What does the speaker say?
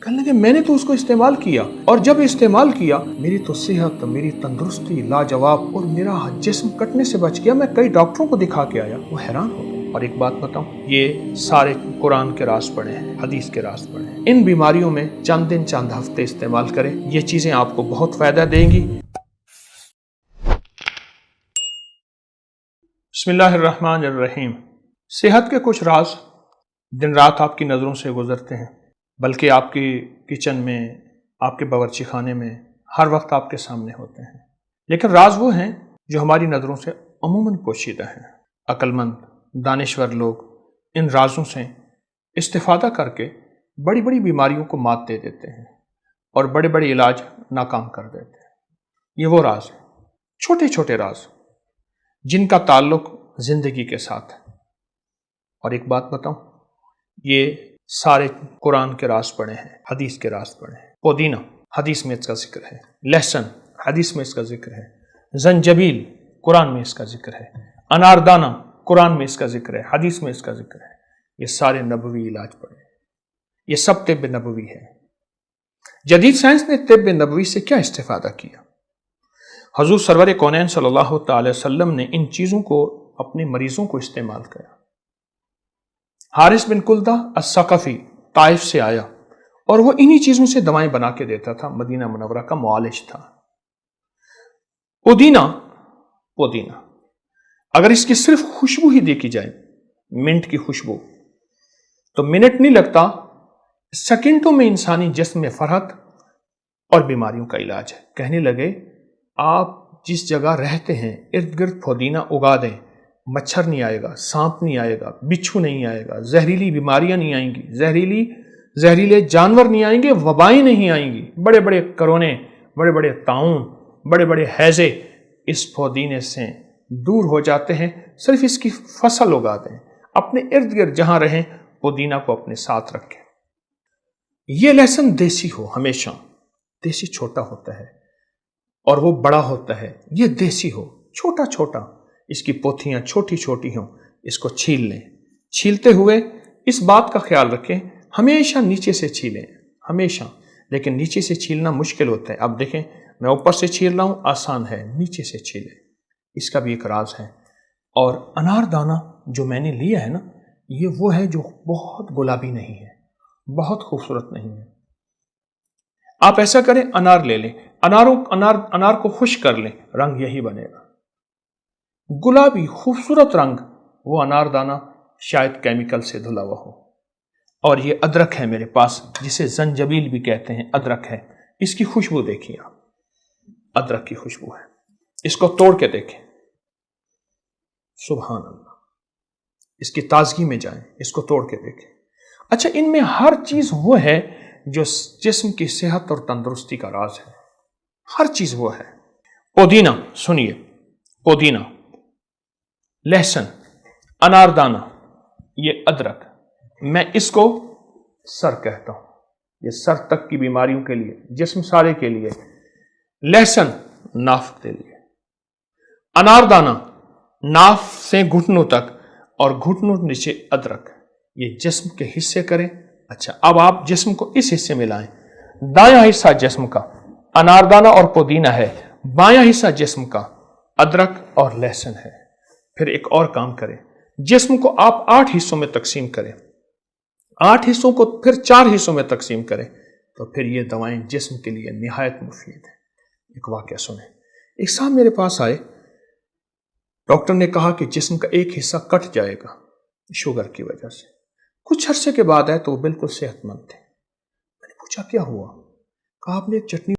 कहने लगे मैंने तो उसको इस्तेमाल किया, और जब इस्तेमाल किया मेरी तो सेहत, मेरी तंदुरुस्ती लाजवाब, और मेरा जिस्म कटने से बच गया। मैं कई डॉक्टरों को दिखा के आया। वो हैरान हो गए। और एक बात बताऊं, ये सारे कुरान के राज पढ़े हैं, हदीस के राज पढ़े हैं। इन बीमारियों में चंद दिन चंद हफ्ते इस्तेमाल करें, ये चीजें आपको बहुत फायदा देंगी। बिस्मिल्लाहिर्रहमानिर्रहीम। सेहत के कुछ राज दिन रात आपकी नज़रों से गुजरते हैं, बल्कि आपकी किचन में, आपके बावर्ची खाने में हर वक्त आपके सामने होते हैं। लेकिन राज वो हैं जो हमारी नज़रों से अमूमन पोशीदा हैं। अक्लमंद, दानिश्वर लोग इन राजों से इस्तिफादा करके बड़ी बड़ी बीमारियों को मात दे देते हैं और बड़े बड़े इलाज नाकाम कर देते हैं। ये वो राज हैं, छोटे छोटे राज, जिनका ताल्लुक जिंदगी के साथ है। और एक बात बताऊं, ये सारे कुरान के राज पढ़े हैं, हदीस के राज पढ़े हैं। पुदीना, हदीस में इसका जिक्र है। लहसुन, हदीस में इसका जिक्र है। जंजबील, कुरान में इसका जिक्र है। अनारदाना, कुरान में इसका जिक्र है, हदीस में इसका जिक्र है। ये सारे नबवी इलाज पढ़े, ये सब तिब्ब नबवी है। जदीद साइंस ने तिब्ब नबवी से क्या इस्तेफादा किया? हजूर सरवर कौनैन सल्लल्लाहु अलैहि वसल्लम ने इन चीज़ों को अपने मरीजों को इस्तेमाल किया। हारिस बिन कुल्दा अस्सक़फ़ी ताइफ से आया और वो इन्हीं चीज़ों से दवाएं बना के देता था। मदीना मुनव्वरा का मुआलिज था। पुदीना, पुदीना अगर इसकी सिर्फ खुशबू ही देखी जाए, मिंट की खुशबू, तो मिनट नहीं लगता, सेकंडों में इंसानी जिस्म में फरहत और बीमारियों का इलाज है। कहने लगे आप जिस जगह रहते हैं इर्द गिर्द पुदीना उगा दें, मच्छर नहीं आएगा, सांप नहीं आएगा, बिच्छू नहीं आएगा, जहरीली बीमारियां नहीं आएंगी, जहरीले जानवर नहीं आएंगे, वबाएं नहीं आएंगी, बड़े बड़े कोरोने, बड़े बड़े ताउन, बड़े बड़े हैजे इस पुदीने से दूर हो जाते हैं। सिर्फ इसकी फसल उगा दें, अपने इर्द गिर्द जहां रहें पुदीना को अपने साथ रखें। ये लहसुन देसी हो, हमेशा देसी छोटा होता है और वो बड़ा होता है। ये देसी हो, छोटा छोटा, इसकी पोथियां छोटी छोटी हों, इसको छील लें। छीलते हुए इस बात का ख्याल रखें, हमेशा नीचे से छीलें, हमेशा। लेकिन नीचे से छीलना मुश्किल होता है। अब देखें, मैं ऊपर से छील रहा हूं, आसान है, नीचे से छीलें। इसका भी एक राज है। और अनारदाना जो मैंने लिया है ना, ये वो है जो बहुत गुलाबी नहीं है, बहुत खूबसूरत नहीं है। आप ऐसा करें, अनार ले लें, अनार को खुश कर लें, रंग यही बनेगा, गुलाबी खूबसूरत रंग। वो अनारदाना शायद केमिकल से धुला हुआ हो। और ये अदरक है मेरे पास, जिसे जंजबील भी कहते हैं, अदरक है। इसकी खुशबू देखिए आप, अदरक की खुशबू है। इसको तोड़ के देखें, सुभान अल्लाह, इसकी ताजगी में जाएं, इसको तोड़ के देखें। अच्छा, इनमें हर चीज वो है जो जिस्म की सेहत और तंदुरुस्ती का राज है, हर चीज वो है। पुदीना, सुनिए, पुदीना, लहसुन, अनारदाना, ये अदरक, मैं इसको सर कहता हूं। ये सर तक की बीमारियों के लिए, जिस्म सारे के लिए। लहसुन नाफ के लिए, अनारदाना नाफ से घुटनों तक, और घुटनों नीचे अदरक। ये जिस्म के हिस्से करें। अच्छा, अब आप जिस्म को इस हिस्से में लाएं। दायां हिस्सा जिस्म का अनारदाना और पुदीना है, बायां हिस्सा जिस्म का अदरक और लहसुन है। फिर एक और काम करें, जिस्म को आप 8 हिस्सों में तकसीम करें, 8 हिस्सों को फिर 4 हिस्सों में तकसीम करें, तो फिर ये दवाएं जिस्म के लिए निहायत मुफीद है। एक वाकया सुने। एक साहब मेरे पास आए, डॉक्टर ने कहा कि जिस्म का एक हिस्सा कट जाएगा शुगर की वजह से। कुछ अरसे के बाद आए तो वो बिल्कुल सेहतमंद थे। मैंने पूछा क्या हुआ? कहा आपने एक चटनी